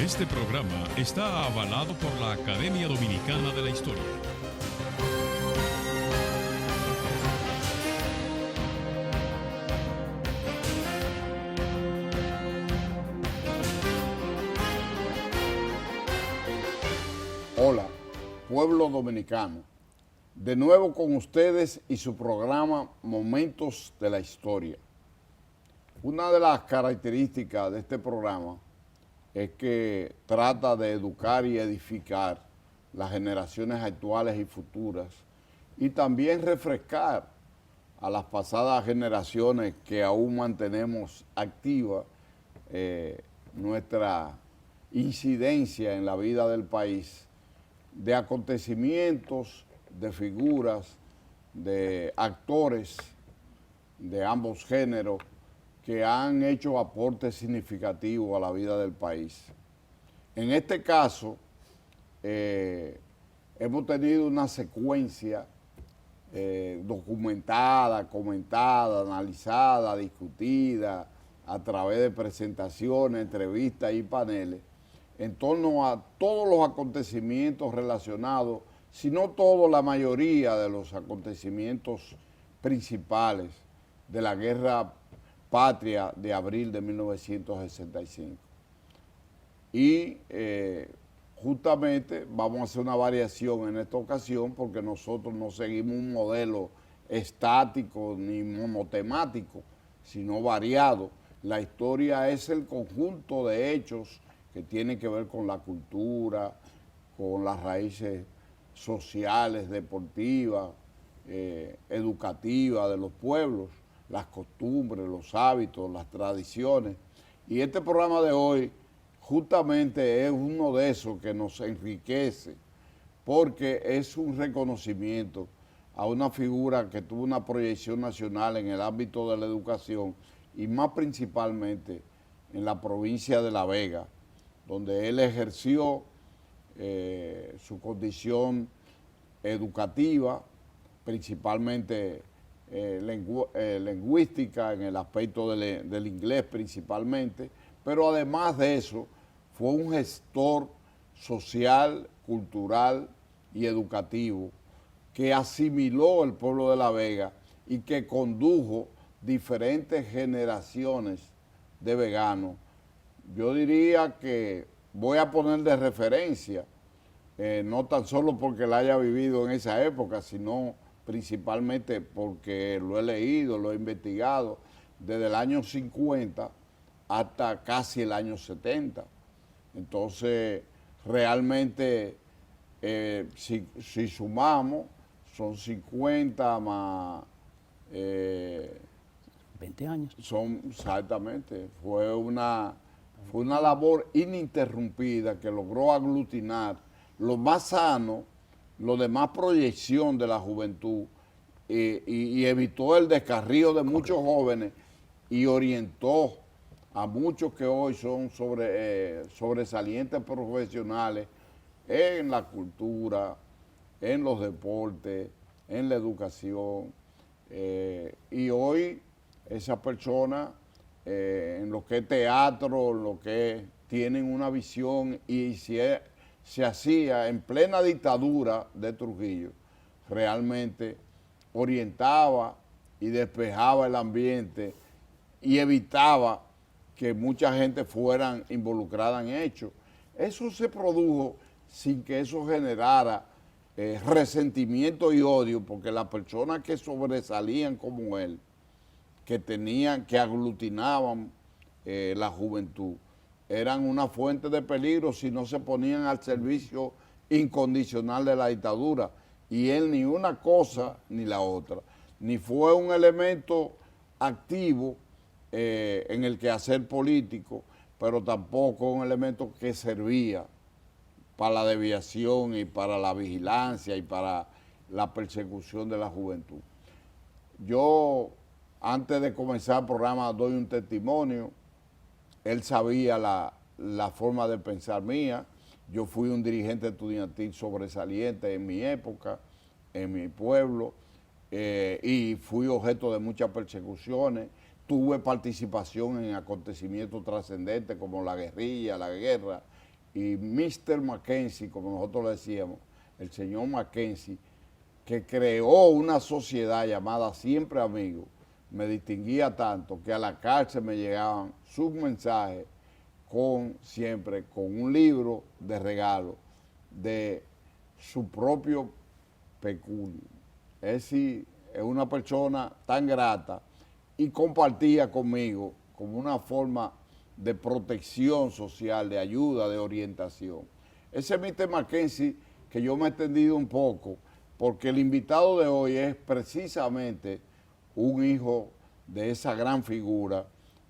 Este programa está avalado por la Academia Dominicana de la Historia. Hola, pueblo dominicano. De nuevo con ustedes y su programa Momentos de la Historia. Una de las características de este programa es que trata de educar y edificar las generaciones actuales y futuras y también refrescar a las pasadas generaciones que aún mantenemos activa nuestra incidencia en la vida del país, de acontecimientos, de figuras, de actores de ambos géneros que han hecho aportes significativos a la vida del país. En este caso, hemos tenido una secuencia documentada, comentada, analizada, discutida a través de presentaciones, entrevistas y paneles en torno a todos los acontecimientos relacionados, si no todos, la mayoría de los acontecimientos principales de la Guerra Patria de abril de 1965. Y justamente vamos a hacer una variación en esta ocasión porque nosotros no seguimos un modelo estático ni monotemático, sino variado. La historia es el conjunto de hechos que tienen que ver con la cultura, con las raíces sociales, deportivas, educativas de los pueblos, las costumbres, los hábitos, las tradiciones. Y este programa de hoy justamente es uno de esos que nos enriquece porque es un reconocimiento a una figura que tuvo una proyección nacional en el ámbito de la educación y más principalmente en la provincia de La Vega, donde él ejerció su condición educativa, principalmente lingüística, en el aspecto del inglés principalmente, pero además de eso fue un gestor social, cultural y educativo que asimiló el pueblo de La Vega y que condujo diferentes generaciones de veganos. Yo diría que voy a poner de referencia, no tan solo porque la haya vivido en esa época, sino principalmente porque lo he leído, lo he investigado, desde el año 50 hasta casi el año 70. Entonces, realmente, si sumamos, son 50 más... 20 años. Son, exactamente, fue una labor ininterrumpida que logró aglutinar lo más sano, lo de más proyección de la juventud y evitó el descarrío de muchos jóvenes y orientó a muchos que hoy son sobresalientes profesionales en la cultura, en los deportes, en la educación. Y hoy esas personas, en lo que es teatro, en lo que tienen una visión y se hacía en plena dictadura de Trujillo, realmente orientaba y despejaba el ambiente y evitaba que mucha gente fueran involucrada en hechos. Eso se produjo sin que eso generara resentimiento y odio, porque las personas que sobresalían como él, que aglutinaban la juventud, eran una fuente de peligro si no se ponían al servicio incondicional de la dictadura. Y él ni una cosa ni la otra. Ni fue un elemento activo en el quehacer político, pero tampoco un elemento que servía para la desviación y para la vigilancia y para la persecución de la juventud. Yo, antes de comenzar el programa, doy un testimonio. Él sabía la forma de pensar mía. Yo fui un dirigente estudiantil sobresaliente en mi época, en mi pueblo, y fui objeto de muchas persecuciones. Tuve participación en acontecimientos trascendentes como la guerrilla, la guerra, y Mr. Mackenzie, como nosotros le decíamos, el señor Mackenzie, que creó una sociedad llamada Siempre Amigos, me distinguía tanto que a la cárcel me llegaban sus mensajes siempre con un libro de regalo de su propio peculio. Es decir, es una persona tan grata y compartía conmigo como una forma de protección social, de ayuda, de orientación. Ese es Mr. Mackenzie, que yo me he extendido un poco, porque el invitado de hoy es precisamente un hijo de esa gran figura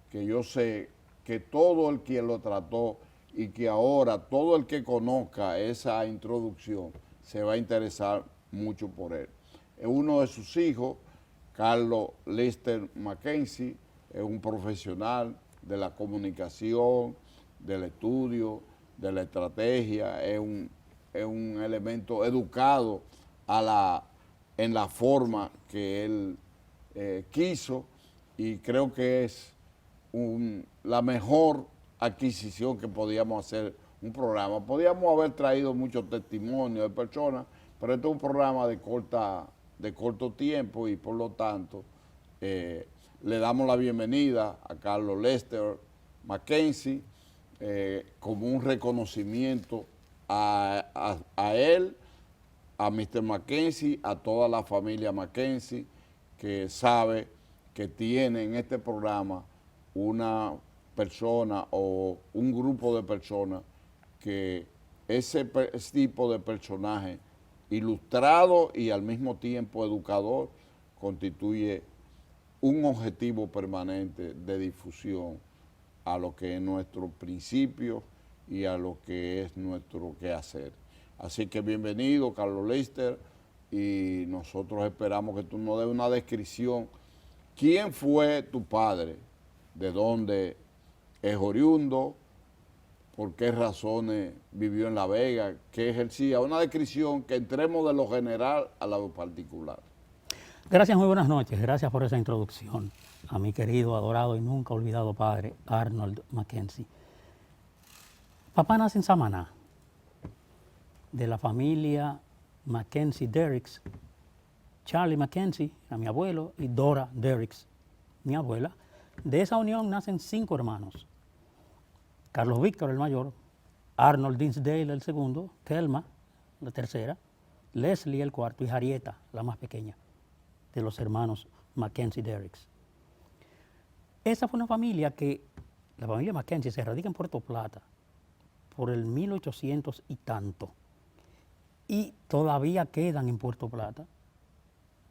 que yo sé que todo el que lo trató y que ahora todo el que conozca esa introducción se va a interesar mucho por él. Es uno de sus hijos, Carlos Lester Mackenzie, es un profesional de la comunicación, del estudio, de la estrategia, es un elemento educado en la forma que él quiso, y creo que es la mejor adquisición que podíamos hacer un programa. Podíamos haber traído muchos testimonios de personas, pero este es un programa de corto tiempo y por lo tanto le damos la bienvenida a Carlos Lester Mackenzie como un reconocimiento a él, a Mr. Mackenzie, a toda la familia Mackenzie, que sabe que tiene en este programa una persona o un grupo de personas que ese tipo de personaje ilustrado y al mismo tiempo educador constituye un objetivo permanente de difusión a lo que es nuestro principio y a lo que es nuestro quehacer. Así que bienvenido, Carlos Lester, y nosotros esperamos que tú nos des una descripción. ¿Quién fue tu padre? ¿De dónde es oriundo? ¿Por qué razones vivió en La Vega? ¿Qué ejercía? Una descripción que entremos de lo general a lo particular. Gracias, muy buenas noches. Gracias por esa introducción a mi querido, adorado y nunca olvidado padre, Arnold Mackenzie. Papá nace en Samaná, de la familia Mackenzie Derricks. Charlie Mackenzie, a mi abuelo, y Dora Derricks, mi abuela. De esa unión nacen 5 hermanos. Carlos Víctor, el mayor, Arnold Dinsdale, el segundo, Thelma, la tercera, Leslie, el cuarto, y Harrieta, la más pequeña de los hermanos Mackenzie Derricks. Esa fue una familia la familia Mackenzie se radica en Puerto Plata por el 1800 y tanto, y todavía quedan en Puerto Plata,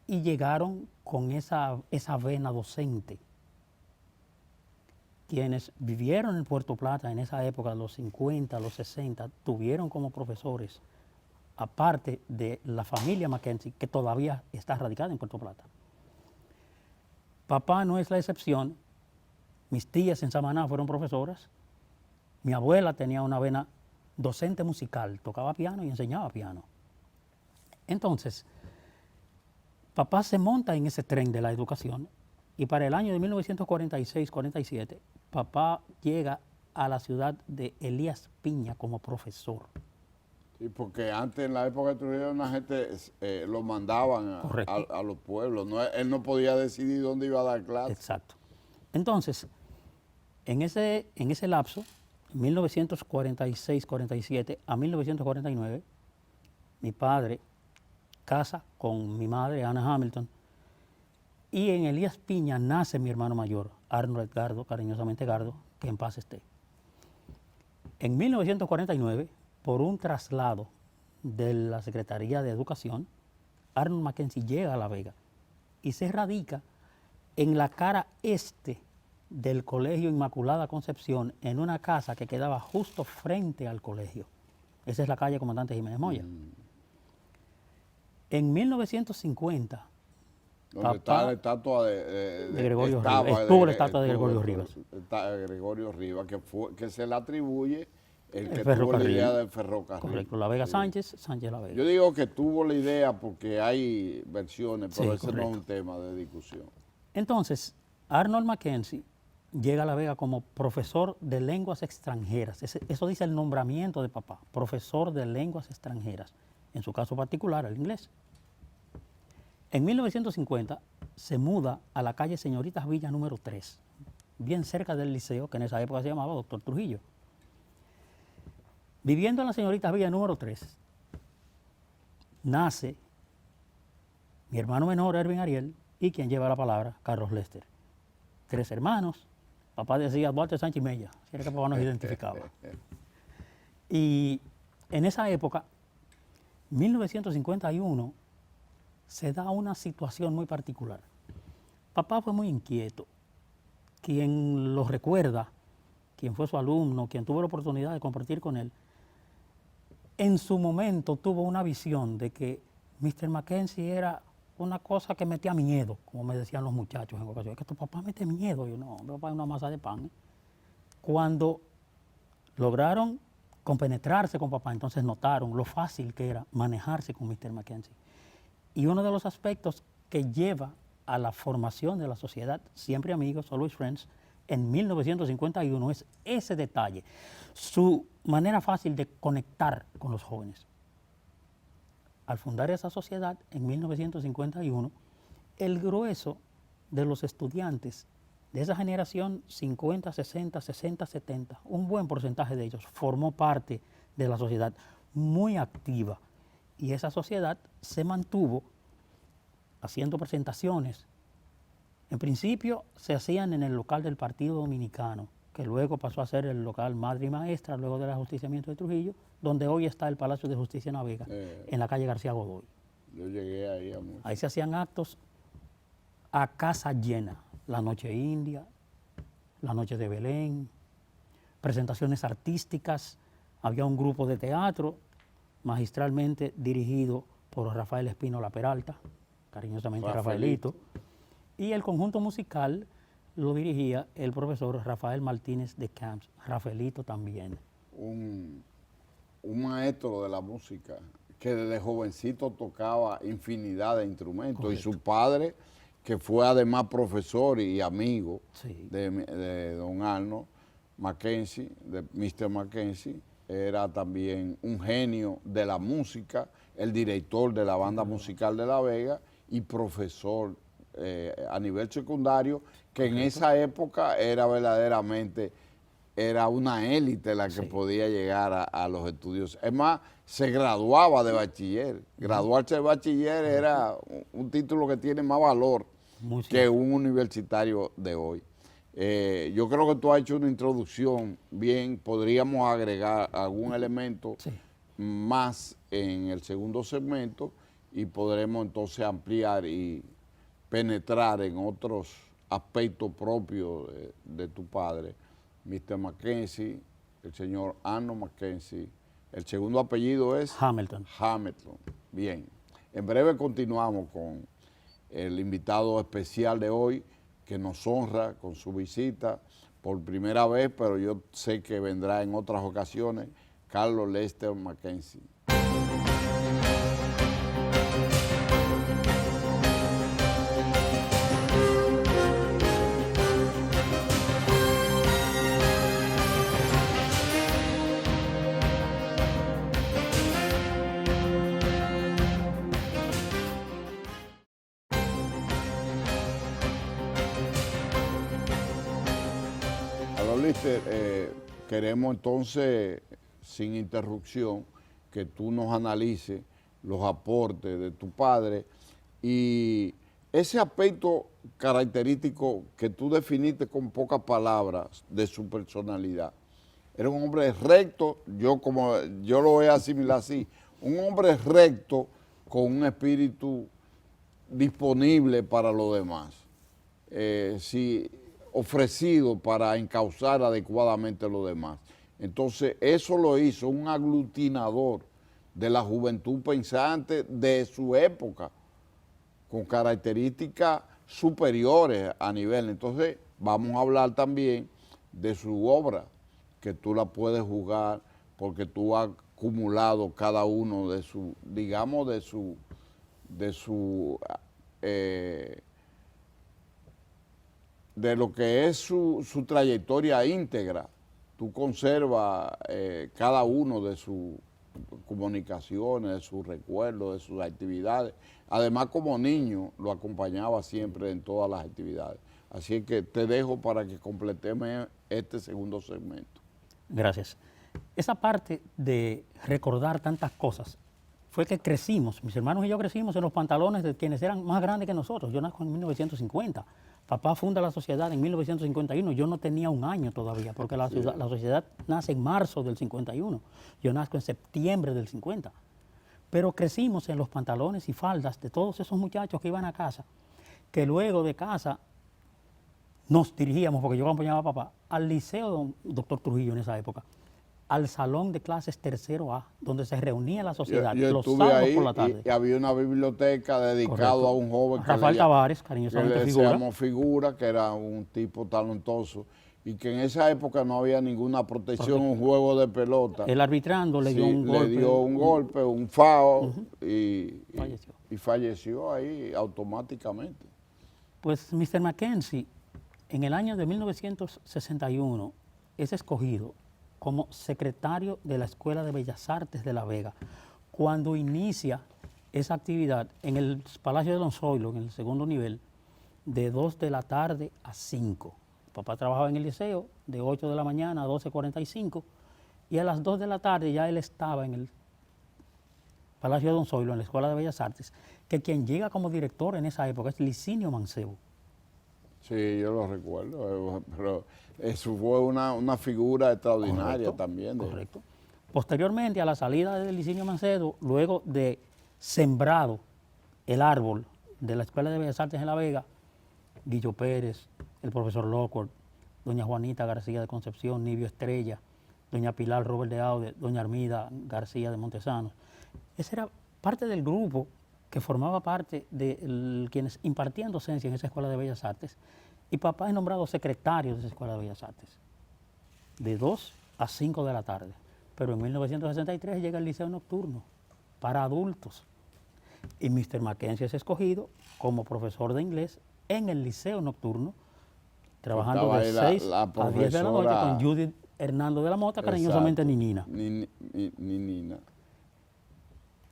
y llegaron con esa vena docente. Quienes vivieron en Puerto Plata en esa época, los 50, los 60, tuvieron como profesores, aparte de la familia Mackenzie, que todavía está radicada en Puerto Plata. Papá no es la excepción. Mis tías en Samaná fueron profesoras. Mi abuela tenía una vena docente musical, tocaba piano y enseñaba piano. Entonces, papá se monta en ese tren de la educación, y para el año de 1946-47, papá llega a la ciudad de Elías Piña como profesor. Sí, porque antes, en la época de Trujillo, una gente lo mandaban a los pueblos. Él no podía decidir dónde iba a dar clases. Exacto. Entonces, en ese lapso, 1946-47 a 1949, mi padre casa con mi madre, Ana Hamilton, y en Elías Piña nace mi hermano mayor, Arnold Edgardo, cariñosamente Gardo, que en paz esté. En 1949, por un traslado de la Secretaría de Educación, Arnold Mackenzie llega a La Vega y se radica en la cara este del Colegio Inmaculada Concepción, en una casa que quedaba justo frente al colegio. Esa es la calle Comandante Jiménez Moya. En 1950... Donde está la estatua de Gregorio Rivas. Estuvo la estatua de Gregorio Rivas. Gregorio Rivas, que se le atribuye el que tuvo la idea del ferrocarril. Correcto, La Vega Sánchez, Sánchez La Vega. Yo digo que tuvo la idea porque hay versiones, pero Sí, ese no es un tema de discusión. Entonces, Arnold Mackenzie llega a La Vega como profesor de lenguas extranjeras. Eso dice el nombramiento de papá, profesor de lenguas extranjeras, en su caso particular el inglés. En 1950 se muda a la calle Señoritas Villa número 3, bien cerca del liceo, que en esa época se llamaba Doctor Trujillo. Viviendo en la Señoritas Villa número 3, nace mi hermano menor, Erwin Ariel, y quien lleva la palabra, Carlos Lester. 3 hermanos. Papá decía Walter Sánchez Mella, así era que papá nos identificaba. Y en esa época, 1951, se da una situación muy particular. Papá fue muy inquieto. Quien lo recuerda, quien fue su alumno, quien tuvo la oportunidad de compartir con él, en su momento tuvo una visión de que Mr. Mackenzie era una cosa que metía miedo, como me decían los muchachos en ocasiones, que tu papá mete miedo. Yo no, mi papá es una masa de pan. Cuando lograron compenetrarse con papá, entonces notaron lo fácil que era manejarse con Mr. Mackenzie. Y uno de los aspectos que lleva a la formación de la sociedad Siempre Amigos, Always Friends, en 1951 es ese detalle, su manera fácil de conectar con los jóvenes. Al fundar esa sociedad en 1951, el grueso de los estudiantes de esa generación 50, 60, 60, 70, un buen porcentaje de ellos formó parte de la sociedad muy activa. Y esa sociedad se mantuvo haciendo presentaciones. En principio se hacían en el local del Partido Dominicano, que luego pasó a ser el local Madre y Maestra, luego del ajusticiamiento de Trujillo, donde hoy está el Palacio de Justicia en La Vega, en la calle García Godoy. Yo llegué ahí a mucho. Ahí se hacían actos a casa llena, la Noche India, la Noche de Belén, presentaciones artísticas, había un grupo de teatro magistralmente dirigido por Rafael Espino La Peralta, cariñosamente Rafaelito, y el conjunto musical lo dirigía el profesor Rafael Martínez de Camps, Rafaelito también. Un maestro de la música que desde jovencito tocaba infinidad de instrumentos. Correcto. Y su padre, que fue además profesor y amigo de don Arnold Mackenzie, de Mr. Mackenzie, era también un genio de la música, el director de la banda musical de La Vega y profesor a nivel secundario, que en esa época era verdaderamente, era una élite la que podía llegar a los estudios. Es más, se graduaba de bachiller. Graduarse de bachiller era un título que tiene más valor que un universitario de hoy. Yo creo que tú has hecho una introducción bien, podríamos agregar algún elemento más en el segundo segmento y podremos entonces ampliar y penetrar en otros aspectos propios de tu padre, Mr. Mackenzie, el señor Arnold Mackenzie. El segundo apellido es Hamilton. Hamilton. Bien. En breve continuamos con el invitado especial de hoy, que nos honra con su visita por primera vez, pero yo sé que vendrá en otras ocasiones, Carlos Lester Mackenzie. Queremos entonces, sin interrupción, que tú nos analices los aportes de tu padre y ese aspecto característico que tú definiste con pocas palabras de su personalidad. Era un hombre recto, yo lo voy a asimilar así, un hombre recto con un espíritu disponible para los demás. Ofrecido para encauzar adecuadamente a los demás. Entonces, eso lo hizo un aglutinador de la juventud pensante de su época, con características superiores a nivel. Entonces, vamos a hablar también de su obra, que tú la puedes jugar porque tú has acumulado cada uno de su, digamos, de su de lo que es su trayectoria íntegra. Tú conservas cada uno de sus comunicaciones, de sus recuerdos, de sus actividades. Además, como niño, lo acompañaba siempre en todas las actividades. Así que te dejo para que completemos este segundo segmento. Gracias. Esa parte de recordar tantas cosas fue que crecimos, mis hermanos y yo crecimos en los pantalones de quienes eran más grandes que nosotros. Yo nazco en 1950. Papá funda la sociedad en 1951. Yo no tenía un año todavía, porque la sociedad nace en marzo del 51. Yo nazco en septiembre del 50. Pero crecimos en los pantalones y faldas de todos esos muchachos que iban a casa, que luego de casa nos dirigíamos, porque yo acompañaba a papá, al liceo Doctor Trujillo en esa época, al salón de clases tercero A, donde se reunía la sociedad Yo los estuve sábados ahí por la tarde. y había una biblioteca dedicada Correcto. a un joven Rafael Tavares, que cariñosamente le Figura. decíamos Figura, que era un tipo talentoso y que en esa época no había ninguna protección, un juego de pelota. Él arbitrando le dio un golpe. Le dio un golpe, un foul Falleció. y falleció ahí automáticamente. Pues Mr. Mackenzie, en el año de 1961, es escogido como secretario de la Escuela de Bellas Artes de La Vega, cuando inicia esa actividad en el Palacio de Don Zoilo, en el segundo nivel, de 2 de la tarde a 5. Papá trabajaba en el liceo de 8 de la mañana a 12:45 y a las 2 de la tarde ya él estaba en el Palacio de Don Zoilo, en la Escuela de Bellas Artes, que quien llega como director en esa época es Licinio Mancebo. Sí, yo lo recuerdo, pero eso fue una figura extraordinaria. Correcto, también. Correcto. Posteriormente, a la salida de Licinio Mancebo, luego de sembrado el árbol de la Escuela de Bellas Artes en La Vega, Guillo Pérez, el profesor Lockwood, doña Juanita García de Concepción, Nibio Estrella, doña Pilar Robert de Aude, doña Armida García de Montesano. Ese era parte del grupo que formaba parte de quienes impartían docencia en esa Escuela de Bellas Artes, y papá es nombrado secretario de esa Escuela de Bellas Artes, de 2 a 5 de la tarde. Pero en 1963 llega el liceo nocturno para adultos, y Mr. Mackenzie es escogido como profesor de inglés en el liceo nocturno, trabajando de 6 a 10 de la noche con Judith Hernando de la Mota, cariñosamente Ninina. Ninina.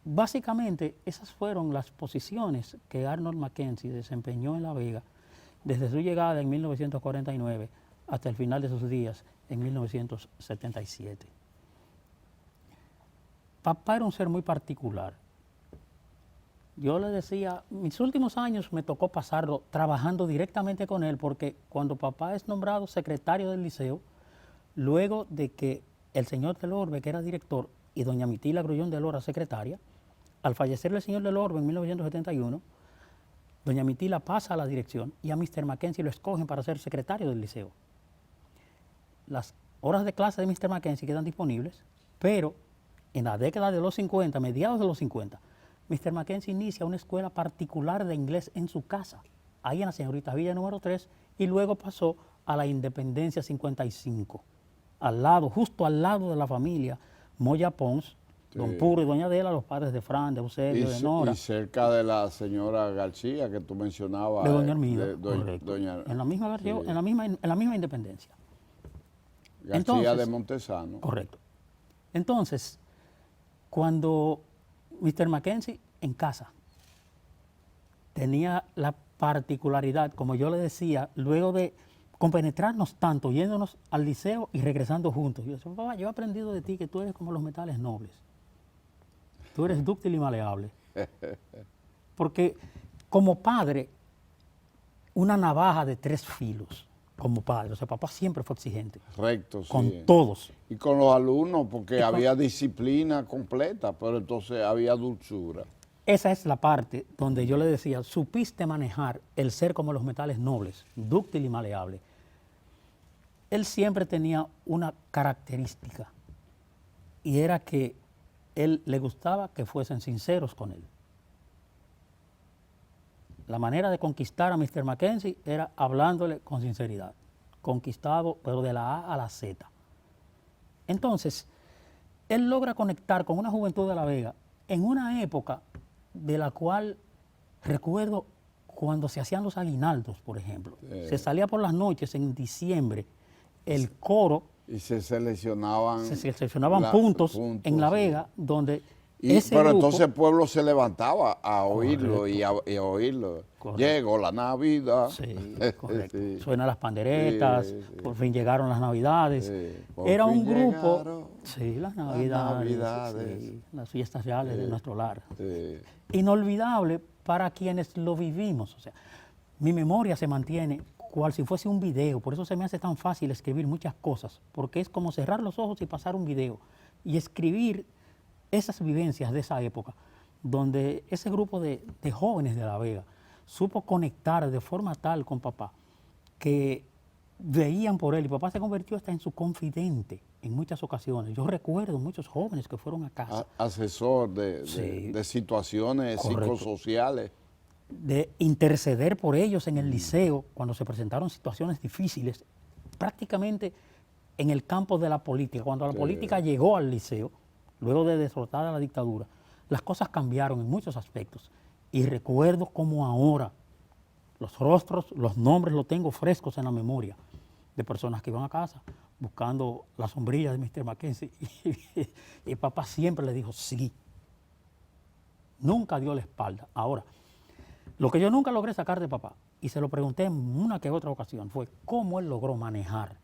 Básicamente, esas fueron las posiciones que Arnold Mackenzie desempeñó en La Vega desde su llegada en 1949 hasta el final de sus días en 1977. Papá era un ser muy particular. Yo le decía, mis últimos años me tocó pasarlo trabajando directamente con él, porque cuando papá es nombrado secretario del liceo, luego de que el señor Del Orbe, que era director, y doña Mitila Grullón de Lora, secretaria, al fallecer el señor Del Orbe en 1971, doña Mitila pasa a la dirección y a Mr. Mackenzie lo escogen para ser secretario del liceo. Las horas de clase de Mr. Mackenzie quedan disponibles, pero en la década de los 50, mediados de los 50, Mr. Mackenzie inicia una escuela particular de inglés en su casa, ahí en la Señorita Villa número 3, y luego pasó a la Independencia 55, al lado, justo al lado de la familia Moya Pons, don Puro y doña Adela, los padres de Fran, de Eusebio, de Nora. Y cerca de la señora García que tú mencionabas. De doña Armida, en la misma versión, sí. en la misma Independencia. García. Entonces, de Montesano. Correcto. Entonces, cuando Mr. Mackenzie en casa tenía la particularidad, como yo le decía, luego de compenetrarnos tanto, yéndonos al liceo y regresando juntos. Yo decía, papá, yo he aprendido de ti que tú eres como los metales nobles. Tú eres dúctil y maleable. Porque como padre, una navaja de 3 filos, como padre. O sea, papá siempre fue exigente. Recto, sí. Con todos. Y con los alumnos, porque había disciplina completa, pero entonces había dulzura. Esa es la parte donde yo le decía, supiste manejar el ser como los metales nobles, dúctil y maleable. Él siempre tenía una característica, y era que él le gustaba que fuesen sinceros con él. La manera de conquistar a Mr. Mackenzie era hablándole con sinceridad, conquistado, pero de la A a la Z. Entonces, él logra conectar con una juventud de La Vega en una época de la cual recuerdo cuando se hacían los aguinaldos, por ejemplo. Se salía por las noches en diciembre, el coro, Y se seleccionaban, puntos en La Vega, donde ese pero grupo, entonces el pueblo se levantaba a oírlo Correcto. y a oírlo. Correcto. Llegó la Navidad. Sí, correcto. Sí. Suenan las panderetas, Sí, sí. por fin llegaron las Navidades. Sí, por Era fin un grupo, llegaron sí, las Navidades, Navidades. sí, las fiestas reales de nuestro lar. Sí. Inolvidable para quienes lo vivimos. O sea, mi memoria se mantiene cual si fuese un video, por eso se me hace tan fácil escribir muchas cosas, porque es como cerrar los ojos y pasar un video y escribir esas vivencias de esa época, donde ese grupo de jóvenes de La Vega supo conectar de forma tal con papá que veían por él y papá se convirtió hasta en su confidente en muchas ocasiones. Yo recuerdo muchos jóvenes que fueron a casa. Asesor Sí. de situaciones Correcto. psicosociales. De interceder por ellos en el liceo cuando se presentaron situaciones difíciles, prácticamente en el campo de la política. Cuando la política llegó al liceo, luego de derrotada la dictadura, las cosas cambiaron en muchos aspectos. Y recuerdo como ahora los rostros, los nombres los tengo frescos en la memoria de personas que iban a casa buscando la sombrilla de Mr. Mackenzie. Y papá siempre le dijo sí. Nunca dio la espalda. Ahora, lo que yo nunca logré sacar de papá, y se lo pregunté en una que otra ocasión, fue cómo él logró manejar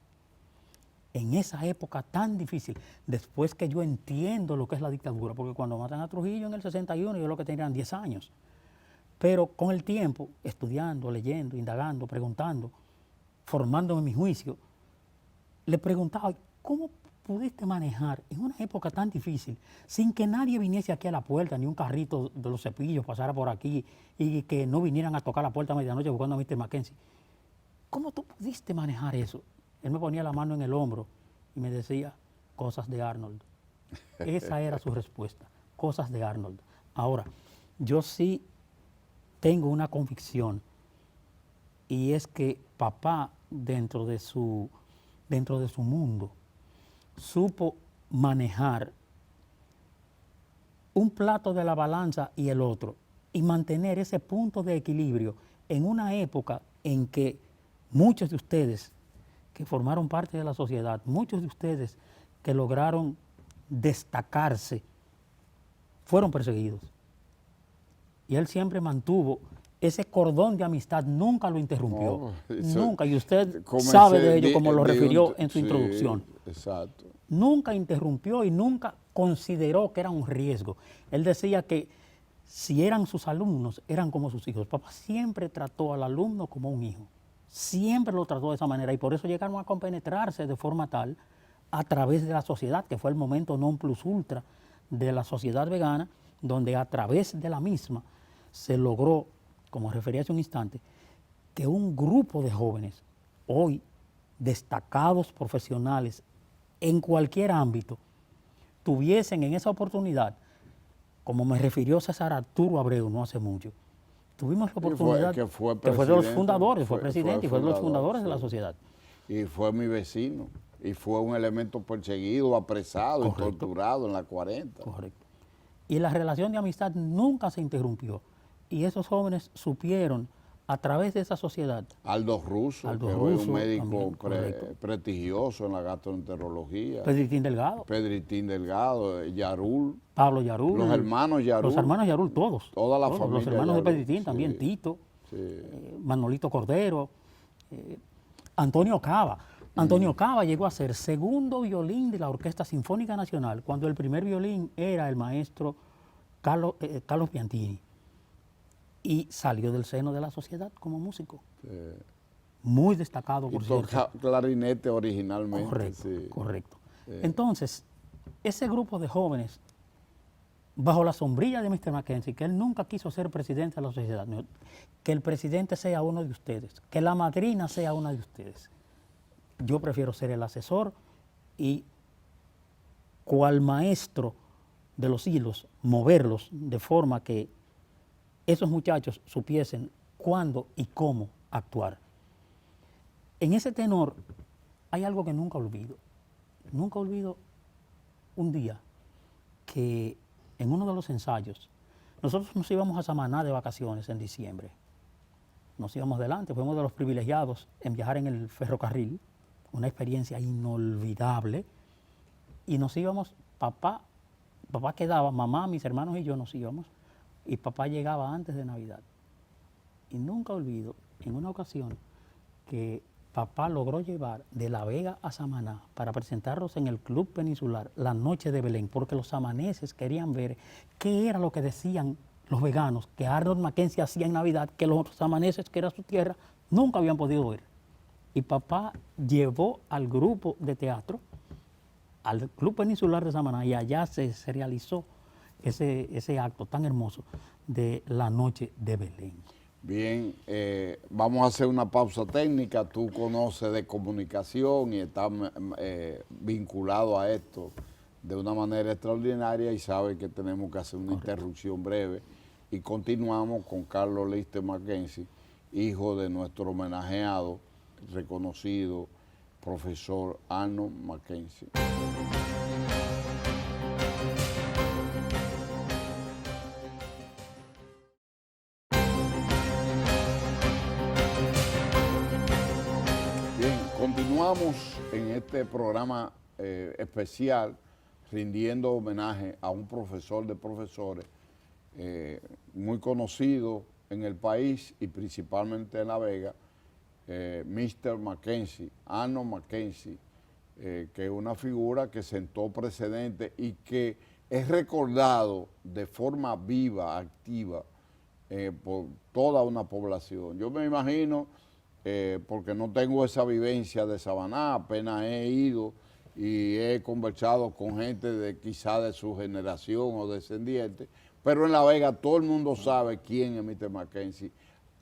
en esa época tan difícil, después que yo entiendo lo que es la dictadura, porque cuando matan a Trujillo en el 61, yo lo que tenían 10 años. Pero con el tiempo, estudiando, leyendo, indagando, preguntando, formándome mi juicio, le preguntaba, ¿cómo pudiste manejar en una época tan difícil sin que nadie viniese aquí a la puerta, ni un carrito de los cepillos pasara por aquí y que no vinieran a tocar la puerta a medianoche buscando a Mr. Mackenzie? ¿Cómo tú pudiste manejar eso? Él me ponía la mano en el hombro y me decía, cosas de Arnold. Esa era su respuesta, cosas de Arnold. Ahora, yo sí tengo una convicción y es que papá dentro de su mundo supo manejar un plato de la balanza y el otro y mantener ese punto de equilibrio en una época en que muchos de ustedes que formaron parte de la sociedad, muchos de ustedes que lograron destacarse, fueron perseguidos. Y él siempre mantuvo ese cordón de amistad, nunca lo interrumpió, nunca, y usted sabe de ello como lo refirió en su introducción. Exacto. Nunca interrumpió y nunca consideró que era un riesgo. Él decía que si eran sus alumnos, eran como sus hijos. Papá siempre trató al alumno como un hijo, siempre lo trató de esa manera y por eso llegaron a compenetrarse de forma tal a través de la sociedad, que fue el momento non plus ultra de la sociedad vegana, donde a través de la misma se logró, como refería hace un instante, que un grupo de jóvenes, hoy destacados profesionales en cualquier ámbito, tuviesen en esa oportunidad, como me refirió César Arturo Abreu no hace mucho, tuvimos la oportunidad, que fue de los fundadores, fue presidente y fue de los fundadores de la sociedad. Y fue mi vecino, y fue un elemento perseguido, apresado y torturado en la 40. Correcto. Y la relación de amistad nunca se interrumpió. Y esos jóvenes supieron, a través de esa sociedad. Aldo Russo, que hoy es un médico prestigioso en la gastroenterología. Pedritín Delgado. Pedritín Delgado, Yarul. Pablo Yarul. Los hermanos Yarul. Los hermanos Yarul, todos. Toda la familia. Los hermanos Yarul, de Pedritín, también sí, Tito, sí. Manolito Cordero, Antonio Cava. Antonio Cava llegó a ser segundo violín de la Orquesta Sinfónica Nacional, cuando el primer violín era el maestro Carlos Piantini. Y salió del seno de la sociedad como músico. Sí. Muy destacado, por cierto. Y toca clarinete originalmente. Correcto, sí. correcto. Sí. Entonces, ese grupo de jóvenes, bajo la sombrilla de Mr. Mackenzie, que él nunca quiso ser presidente de la sociedad, que el presidente sea uno de ustedes, que la madrina sea una de ustedes. Yo prefiero ser el asesor y, cual maestro de los hilos, moverlos de forma que esos muchachos supiesen cuándo y cómo actuar. En ese tenor hay algo que nunca olvido. Nunca olvido un día que en uno de los ensayos, nosotros nos íbamos a Samaná de vacaciones en diciembre. nos íbamos delante, fuimos de los privilegiados en viajar en el ferrocarril, una experiencia inolvidable, y nos íbamos, papá quedaba, mamá, mis hermanos y yo nos íbamos, y papá llegaba antes de Navidad. Y nunca olvido, en una ocasión, que papá logró llevar de La Vega a Samaná para presentarlos en el Club Peninsular la noche de Belén, porque los samaneses querían ver qué era lo que decían los veganos que Arnold Mackenzie hacía en Navidad, que los samaneses, que era su tierra, nunca habían podido ver. Y papá llevó al grupo de teatro al Club Peninsular de Samaná, y allá se realizó ese acto tan hermoso de la noche de Belén. Bien, vamos a hacer una pausa técnica. Tú conoces de comunicación y estás vinculado a esto de una manera extraordinaria y sabes que tenemos que hacer una interrupción breve y continuamos con Carlos Lister Mackenzie, hijo de nuestro homenajeado, reconocido profesor Arnold Mackenzie. Bien, continuamos en este programa especial rindiendo homenaje a un profesor de profesores muy conocido en el país y principalmente en La Vega, Mr. Mackenzie, Arnold Mackenzie, que es una figura que sentó precedente y que es recordado de forma viva, activa, por toda una población. Yo me imagino, porque no tengo esa vivencia de Samaná, apenas he ido y he conversado con gente de quizá de su generación o descendientes, pero en La Vega todo el mundo sabe quién es Mr. Mackenzie,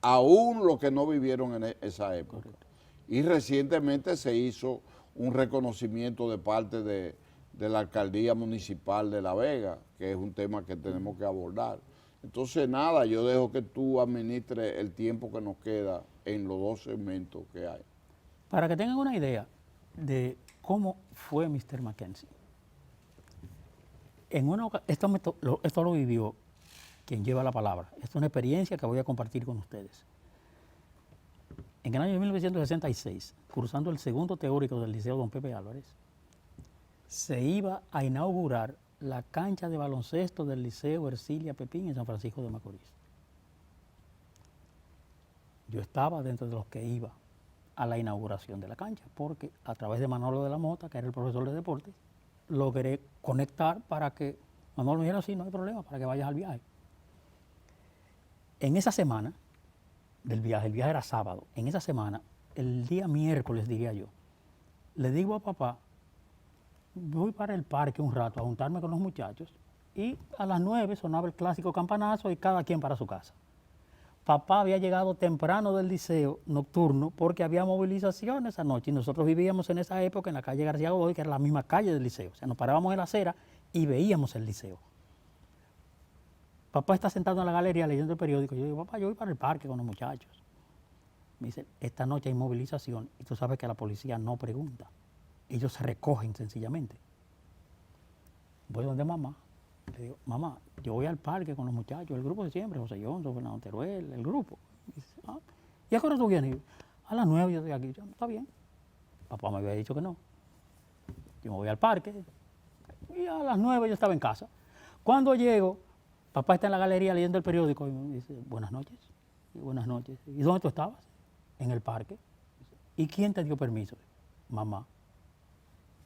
aún los que no vivieron en esa época. Y recientemente se hizo un reconocimiento de parte de la Alcaldía Municipal de La Vega, que es un tema que tenemos que abordar. Entonces, nada, yo dejo que tú administres el tiempo que nos queda en los dos segmentos que hay. Para que tengan una idea de cómo fue Mr. Mackenzie, esto lo vivió quien lleva la palabra. Esta es una experiencia que voy a compartir con ustedes. En el año de 1966, cursando el segundo teórico del Liceo Don Pepe Álvarez, se iba a inaugurar la cancha de baloncesto del Liceo Ercilia Pepín en San Francisco de Macorís. Yo estaba dentro de los que iba a la inauguración de la cancha, porque a través de Manolo de la Mota, que era el profesor de deportes, logré conectar para que Manolo me dijera, sí, no hay problema, para que vayas al viaje. En esa semana del viaje, el viaje era sábado, en esa semana, el día miércoles, diría yo, le digo a papá, voy para el parque un rato a juntarme con los muchachos, y a las 9 sonaba el clásico campanazo y cada quien para su casa. Papá había llegado temprano del liceo nocturno porque había movilización esa noche y nosotros vivíamos en esa época en la calle García Godoy, que era la misma calle del liceo. O sea, nos parábamos en la acera y veíamos el liceo. Papá está sentado en la galería leyendo el periódico. Yo digo, papá, yo voy para el parque con los muchachos. Me dice, esta noche hay movilización y tú sabes que la policía no pregunta. Ellos se recogen sencillamente. Voy donde mamá. Le digo, mamá, yo voy al parque con los muchachos, el grupo de siempre, José Johnson, Fernando Teruel, el grupo. Y dice, ¿y a qué hora tú vienes? A las 9 yo estoy aquí. Yo, está bien. Papá me había dicho que no. Yo me voy al parque y a las 9 yo estaba en casa. Cuando llego, papá está en la galería leyendo el periódico y me dice, buenas noches. Y buenas noches. ¿Y dónde tú estabas? En el parque. ¿Y quién te dio permiso? Mamá.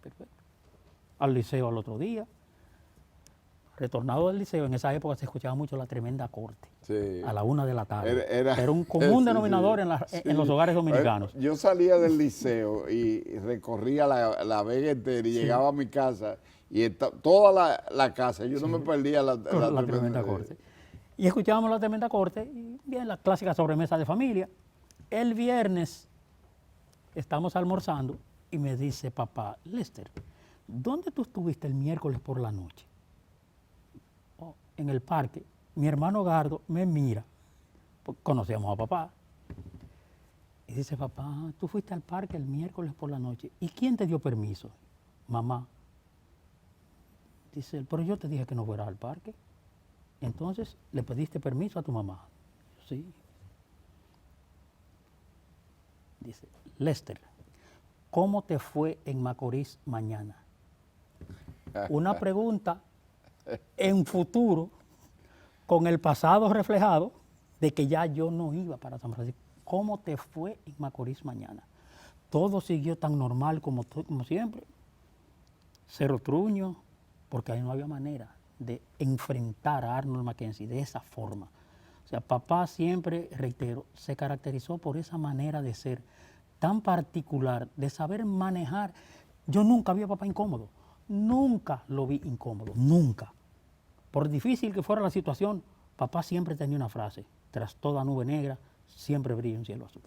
Perfecto. Al liceo al otro día. Retornado del liceo, en esa época se escuchaba mucho la tremenda corte, sí, a la 1 de la tarde. Era un común denominador en los hogares dominicanos. Yo salía del liceo y recorría la Vega entera y llegaba a mi casa y toda la casa, yo no me perdía la tremenda corte. Y escuchábamos la tremenda corte y bien, la clásica sobremesa de familia. El viernes estamos almorzando y me dice papá, Lester, ¿dónde tú estuviste el miércoles por la noche? En el parque. Mi hermano Gardo me mira, conocíamos a papá, y dice, papá, tú fuiste al parque el miércoles por la noche, ¿y quién te dio permiso? Mamá. Dice, pero yo te dije que no fueras al parque. Entonces, ¿le pediste permiso a tu mamá? Sí. Dice, Lester, ¿cómo te fue en Macorís mañana? Una pregunta en futuro, con el pasado reflejado, de que ya yo no iba para San Francisco. ¿Cómo te fue en Macorís mañana? Todo siguió tan normal como siempre. Cero truño, porque ahí no había manera de enfrentar a Arnold Mackenzie de esa forma. O sea, papá siempre, reitero, se caracterizó por esa manera de ser tan particular, de saber manejar. Yo nunca vi a papá incómodo, nunca lo vi incómodo, nunca. Por difícil que fuera la situación, papá siempre tenía una frase: tras toda nube negra, siempre brilla un cielo azul.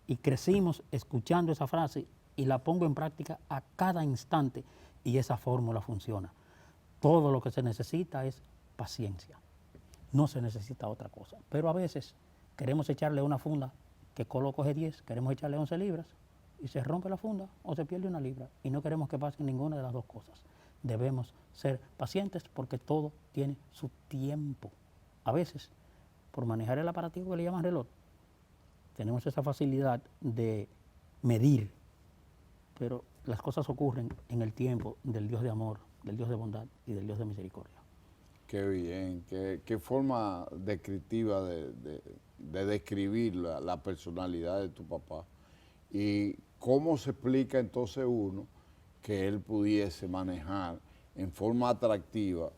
Y crecimos escuchando esa frase y la pongo en práctica a cada instante y esa fórmula funciona. Todo lo que se necesita es paciencia, no se necesita otra cosa. Pero a veces queremos echarle una funda que Colo coge 10, queremos echarle 11 libras y se rompe la funda o se pierde una libra y no queremos que pase ninguna de las dos cosas. Debemos ser pacientes porque todo tiene su tiempo. A veces, por manejar el aparativo que le llaman reloj, tenemos esa facilidad de medir, pero las cosas ocurren en el tiempo del Dios de amor, del Dios de bondad y del Dios de misericordia. Qué bien, qué forma descriptiva de describir la personalidad de tu papá. Y cómo se explica entonces uno que él pudiese manejar en forma atractiva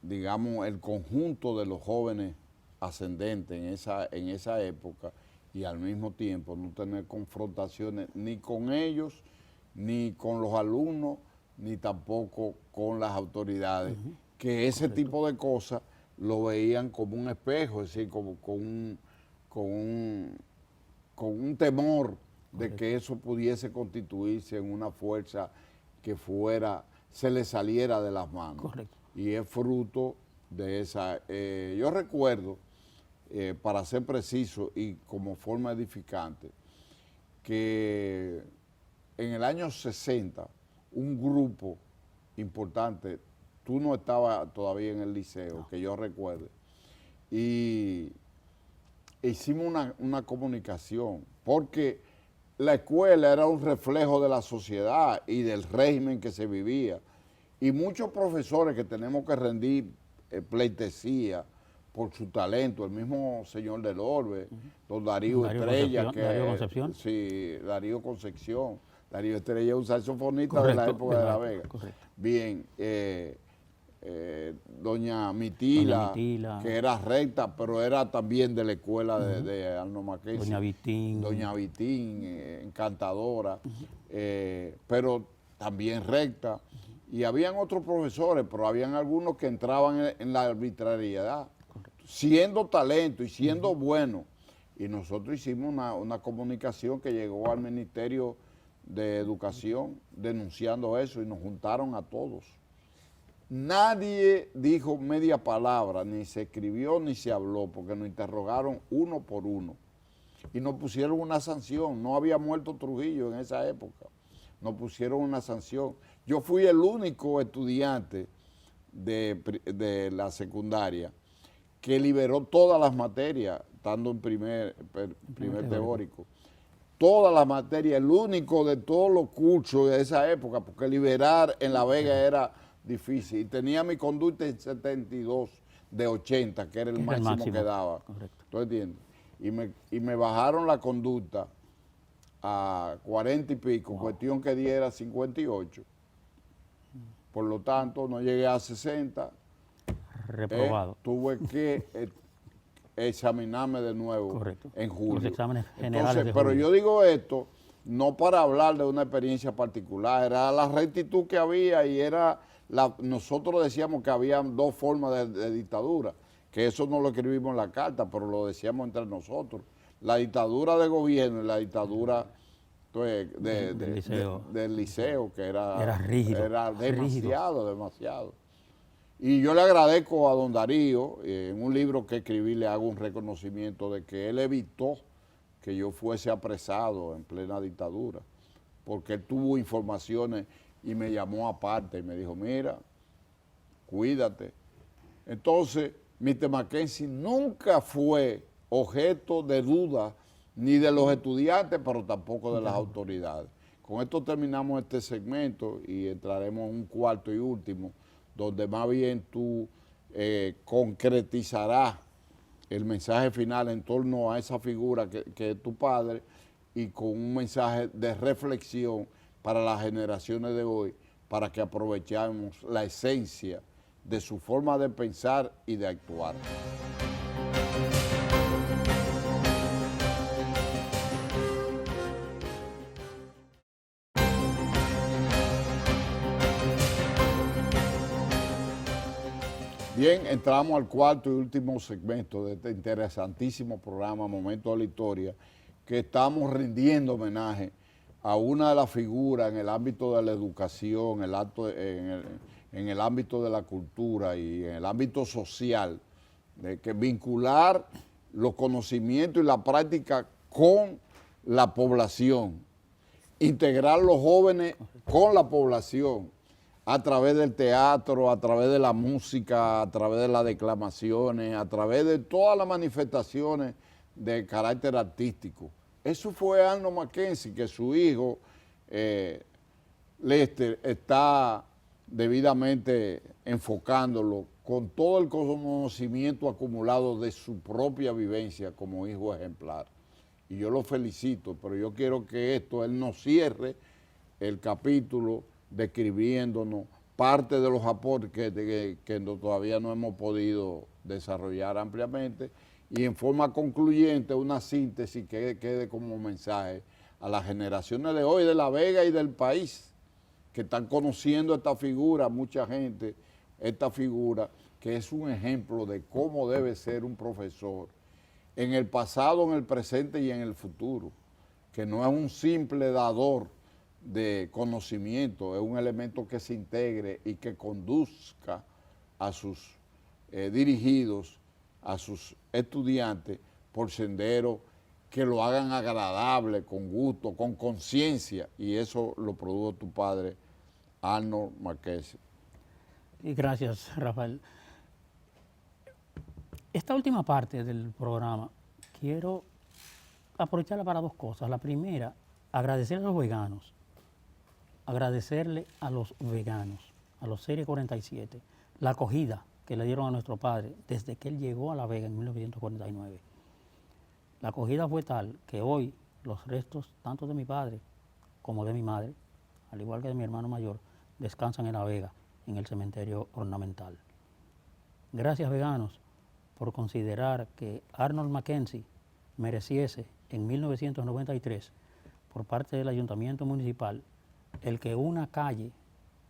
digamos, el conjunto de los jóvenes ascendentes en esa época, y al mismo tiempo no tener confrontaciones ni con ellos, ni con los alumnos, ni tampoco con las autoridades, que ese tipo de cosas lo veían como un espejo, es decir, como con un temor de que eso pudiese constituirse en una fuerza que se le saliera de las manos. Correcto. Y es fruto de esa. Yo recuerdo, para ser preciso y como forma edificante, que en el año 60, un grupo importante, tú no estabas todavía en el liceo, no, que yo recuerde, y hicimos una comunicación, porque la escuela era un reflejo de la sociedad y del régimen que se vivía, y muchos profesores que tenemos que rendir pleitesía por su talento, el mismo señor del Orbe, don Darío Estrella, Darío Concepción. Sí, Darío Concepción. Darío Estrella es un saxofonista de la época de La Vega. Correcto. Bien, doña Mitila, que era recta, pero era también de la escuela de Arnold Mackenzie. Doña Vitín, encantadora, pero también recta. Y habían otros profesores, pero habían algunos que entraban en la arbitrariedad, siendo talento y siendo bueno. Y nosotros hicimos una comunicación que llegó al Ministerio de Educación denunciando eso y nos juntaron a todos. Nadie dijo media palabra, ni se escribió ni se habló, porque nos interrogaron uno por uno y nos pusieron una sanción. No había muerto Trujillo en esa época, nos pusieron una sanción. Yo fui el único estudiante de la secundaria que liberó todas las materias, estando en primer teórico. Todas las materias, el único de todos los cursos de esa época, porque liberar en La Vega era difícil. Y tenía mi conducta en 72 de 80, que era el máximo que daba. Correcto. ¿Tú entiendes? Y me bajaron la conducta a 40 y pico, wow, cuestión que diera 58. Por lo tanto, no llegué a 60. Reprobado. Tuve que examinarme de nuevo. Correcto. En julio. Los exámenes generales. Entonces, pero yo digo esto no para hablar de una experiencia particular, era la rectitud que había y era nosotros decíamos que había dos formas de dictadura, que eso no lo escribimos en la carta, pero lo decíamos entre nosotros. La dictadura de gobierno y la dictadura del liceo, que era rígido. Era demasiado. Y yo le agradezco a don Darío, en un libro que escribí le hago un reconocimiento de que él evitó que yo fuese apresado en plena dictadura, porque él tuvo informaciones y me llamó aparte y me dijo, mira, cuídate. Entonces, Mr. Mackenzie nunca fue objeto de duda ni de los estudiantes, pero tampoco de las autoridades. Con esto terminamos este segmento y entraremos en un cuarto y último, donde más bien tú concretizarás el mensaje final en torno a esa figura que es tu padre, y con un mensaje de reflexión para las generaciones de hoy, para que aprovechemos la esencia de su forma de pensar y de actuar. Bien, entramos al cuarto y último segmento de este interesantísimo programa Momento de la Historia, que estamos rindiendo homenaje a una de las figuras en el ámbito de la educación, en el ámbito de la cultura y en el ámbito social, de que vincular los conocimientos y la práctica con la población, integrar los jóvenes con la población, a través del teatro, a través de la música, a través de las declamaciones, a través de todas las manifestaciones de carácter artístico. Eso fue Arnold Mackenzie, que su hijo, Lester, está debidamente enfocándolo con todo el conocimiento acumulado de su propia vivencia como hijo ejemplar. Y yo lo felicito, pero yo quiero que él nos cierre el capítulo describiéndonos parte de los aportes que todavía no hemos podido desarrollar ampliamente, y en forma concluyente una síntesis que quede como mensaje a las generaciones de hoy de La Vega y del país, que están conociendo esta figura, mucha gente, esta figura que es un ejemplo de cómo debe ser un profesor en el pasado, en el presente y en el futuro, que no es un simple dador de conocimiento, es un elemento que se integre y que conduzca a sus dirigidos, a sus estudiantes, por senderos que lo hagan agradable, con gusto, con conciencia, y eso lo produjo tu padre, Arnold Mackenzie. Y gracias, Rafael. Esta última parte del programa quiero aprovecharla para dos cosas. La primera, agradecerle a los veganos, a los Serie 47, la acogida que le dieron a nuestro padre desde que él llegó a La Vega en 1949. La acogida fue tal que hoy los restos, tanto de mi padre como de mi madre, al igual que de mi hermano mayor, descansan en La Vega, en el cementerio ornamental. Gracias, veganos, por considerar que Arnold Mackenzie mereciese en 1993, por parte del Ayuntamiento Municipal, el que una calle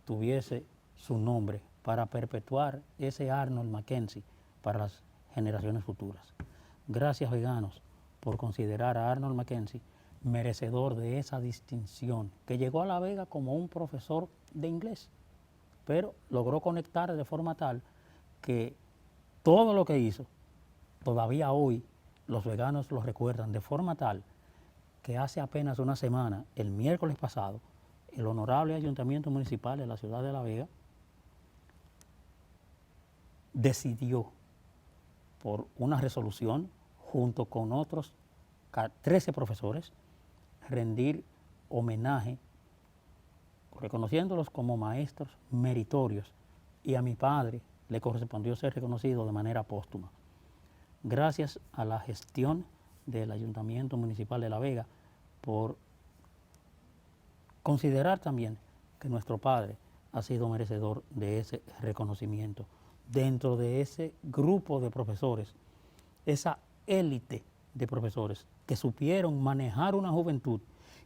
tuviese su nombre para perpetuar ese Arnold Mackenzie para las generaciones futuras. Gracias, veganos, por considerar a Arnold Mackenzie merecedor de esa distinción, que llegó a La Vega como un profesor de inglés, pero logró conectar de forma tal que todo lo que hizo, todavía hoy los veganos lo recuerdan, de forma tal que hace apenas una semana, el miércoles pasado, el honorable Ayuntamiento Municipal de la ciudad de La Vega decidió, por una resolución, junto con otros 13 profesores, rendir homenaje, reconociéndolos como maestros meritorios, y a mi padre le correspondió ser reconocido de manera póstuma. Gracias a la gestión del Ayuntamiento Municipal de La Vega por considerar también que nuestro padre ha sido merecedor de ese reconocimiento dentro de ese grupo de profesores, esa élite de profesores que supieron manejar una juventud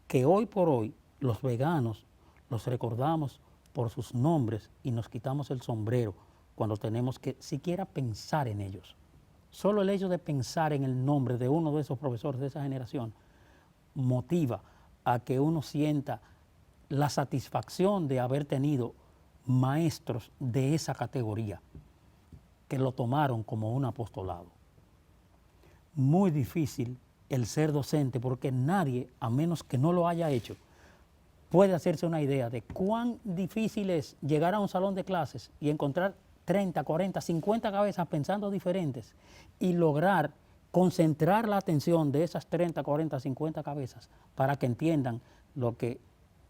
que hoy por hoy los veganos los recordamos por sus nombres y nos quitamos el sombrero cuando tenemos que siquiera pensar en ellos. Solo el hecho de pensar en el nombre de uno de esos profesores de esa generación motiva a que uno sienta la satisfacción de haber tenido maestros de esa categoría que lo tomaron como un apostolado. Muy difícil el ser docente, porque nadie, a menos que no lo haya hecho, puede hacerse una idea de cuán difícil es llegar a un salón de clases y encontrar 30, 40, 50 cabezas pensando diferentes y lograr concentrar la atención de esas 30, 40, 50 cabezas para que entiendan lo que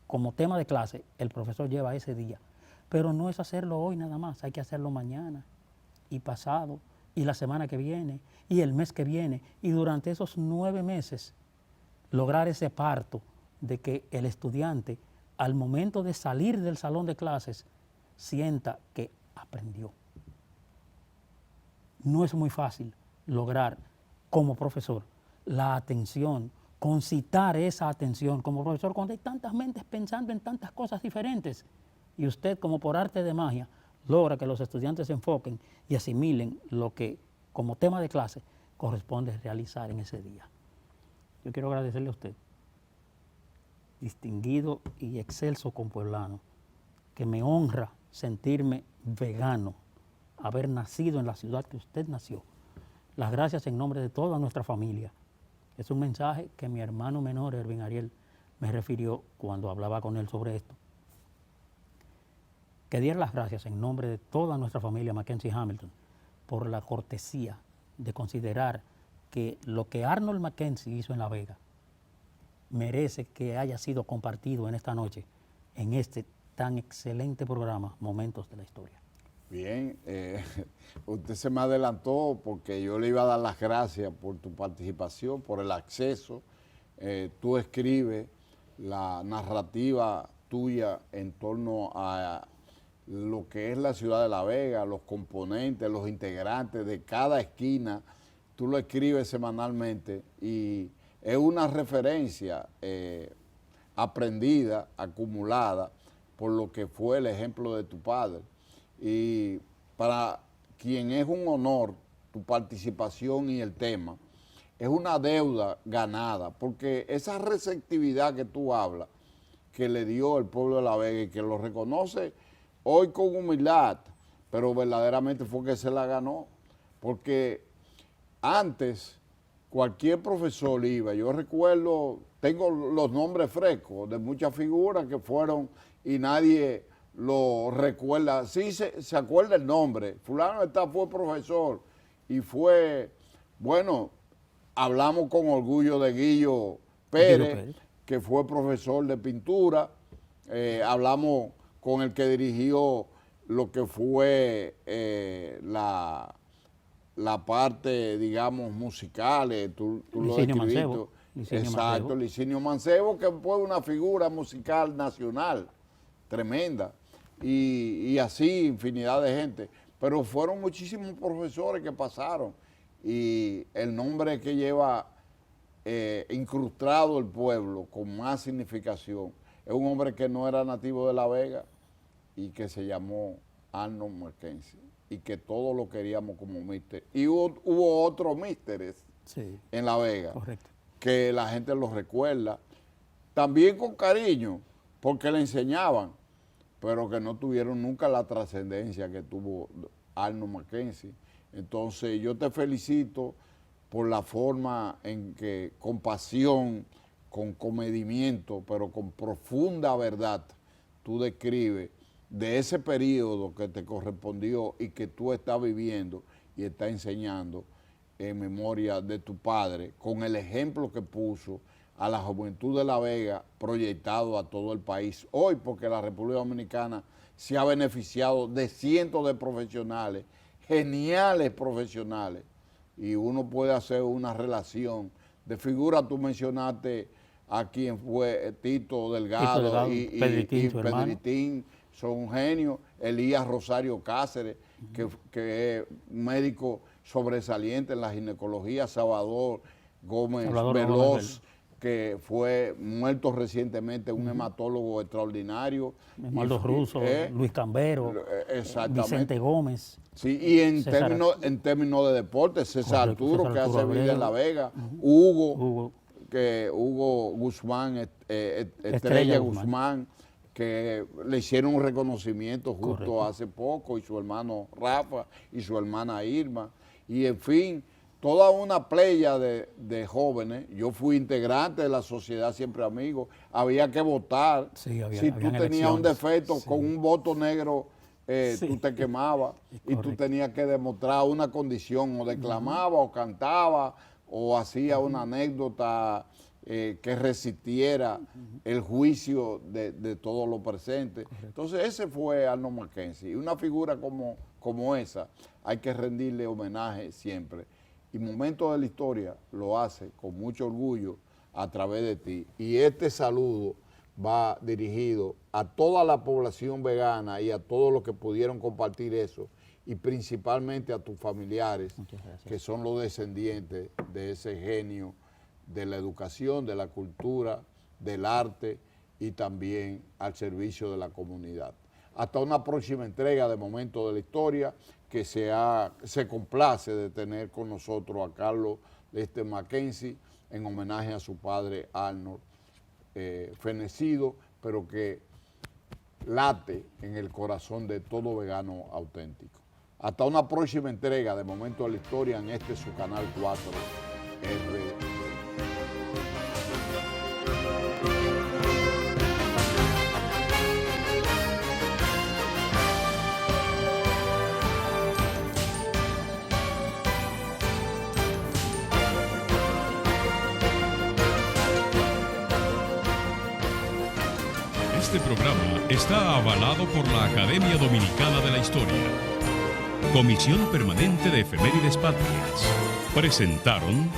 como tema de clase el profesor lleva ese día. Pero no es hacerlo hoy nada más, hay que hacerlo mañana y pasado y la semana que viene y el mes que viene y durante esos 9 meses lograr ese parto de que el estudiante al momento de salir del salón de clases sienta que aprendió. No es muy fácil lograr como profesor la atención, concitar esa atención como profesor cuando hay tantas mentes pensando en tantas cosas diferentes y usted como por arte de magia logra que los estudiantes se enfoquen y asimilen lo que como tema de clase corresponde realizar en ese día. Yo quiero agradecerle a usted, distinguido y excelso compueblano, que me honra sentirme vegano, haber nacido en la ciudad que usted nació. Las gracias en nombre de toda nuestra familia. Es un mensaje que mi hermano menor, Erwin Ariel, me refirió cuando hablaba con él sobre esto. Que diera las gracias en nombre de toda nuestra familia Mackenzie Hamilton por la cortesía de considerar que lo que Arnold Mackenzie hizo en La Vega merece que haya sido compartido en esta noche, en este tan excelente programa, Momentos de la Historia. Bien, usted se me adelantó porque yo le iba a dar las gracias por tu participación, por el acceso. Tú escribes la narrativa tuya en torno a lo que es la ciudad de La Vega, los componentes, los integrantes de cada esquina. Tú lo escribes semanalmente y es una referencia aprendida, acumulada, por lo que fue el ejemplo de tu padre. Y para quien es un honor tu participación y el tema, es una deuda ganada, porque esa receptividad que tú hablas, que le dio el pueblo de La Vega y que lo reconoce hoy con humildad, pero verdaderamente fue que se la ganó, porque antes cualquier profesor iba, yo recuerdo, tengo los nombres frescos de muchas figuras que fueron y nadie lo recuerda, sí se acuerda el nombre, fulano fue profesor y fue, bueno, hablamos con orgullo de Guillo Pérez, que fue profesor de pintura, hablamos con el que dirigió lo que fue la parte, digamos, musical, tú lo describiste. Exacto, Licinio Mancebo, que fue una figura musical nacional tremenda, y así infinidad de gente. Pero fueron muchísimos profesores que pasaron, y el nombre que lleva incrustado el pueblo con más significación es un hombre que no era nativo de La Vega y que se llamó Arnold Mackenzie, y que todos lo queríamos como míster. Y hubo otros místeres en La Vega, que la gente los recuerda, también con cariño, porque le enseñaban, pero que no tuvieron nunca la trascendencia que tuvo Arnold Mackenzie. Entonces yo te felicito por la forma en que, con pasión, con comedimiento, pero con profunda verdad, tú describes de ese periodo que te correspondió y que tú estás viviendo y estás enseñando en memoria de tu padre, con el ejemplo que puso a la juventud de La Vega, proyectado a todo el país. Hoy, porque la República Dominicana se ha beneficiado de cientos de profesionales, geniales profesionales, y uno puede hacer una relación de figuras. Tú mencionaste a quien fue Tito Delgado y Pedritín, son genios. Elías Rosario Cáceres, que es médico sobresaliente en la ginecología. Salvador Gómez Veloz, que fue muerto recientemente, un hematólogo extraordinario. Osvaldo Russo, Luis Cambero, Vicente Gómez. Sí, y en términos de deporte, César Arturo, que hace vida en La Vega, Hugo Guzmán, Estrella Guzmán, que le hicieron un reconocimiento justo hace poco, y su hermano Rafa y su hermana Irma, y en fin, toda una playa de jóvenes. Yo fui integrante de la Sociedad Siempre Amigos, había que votar. Si tú tenías un defecto, con un voto negro Sí. tú te quemabas y tú correcto. tenías que demostrar una condición, o declamaba o cantaba o hacía una anécdota que resistiera el juicio de todos los presentes. Entonces ese fue Arnold Mackenzie. Y una figura como esa hay que rendirle homenaje siempre. Y Momentos de la Historia lo hace con mucho orgullo a través de ti. Y este saludo va dirigido a toda la población vegana y a todos los que pudieron compartir eso, y principalmente a tus familiares, que son los descendientes de ese genio de la educación, de la cultura, del arte y también al servicio de la comunidad. Hasta una próxima entrega de Momentos de la Historia, que se complace de tener con nosotros a Carlos Mackenzie en homenaje a su padre Arnold, fenecido, pero que late en el corazón de todo vegano auténtico. Hasta una próxima entrega de Momentos de la Historia en este su canal 4R. Este programa está avalado por la Academia Dominicana de la Historia. Comisión Permanente de Efemérides Patrias. Presentaron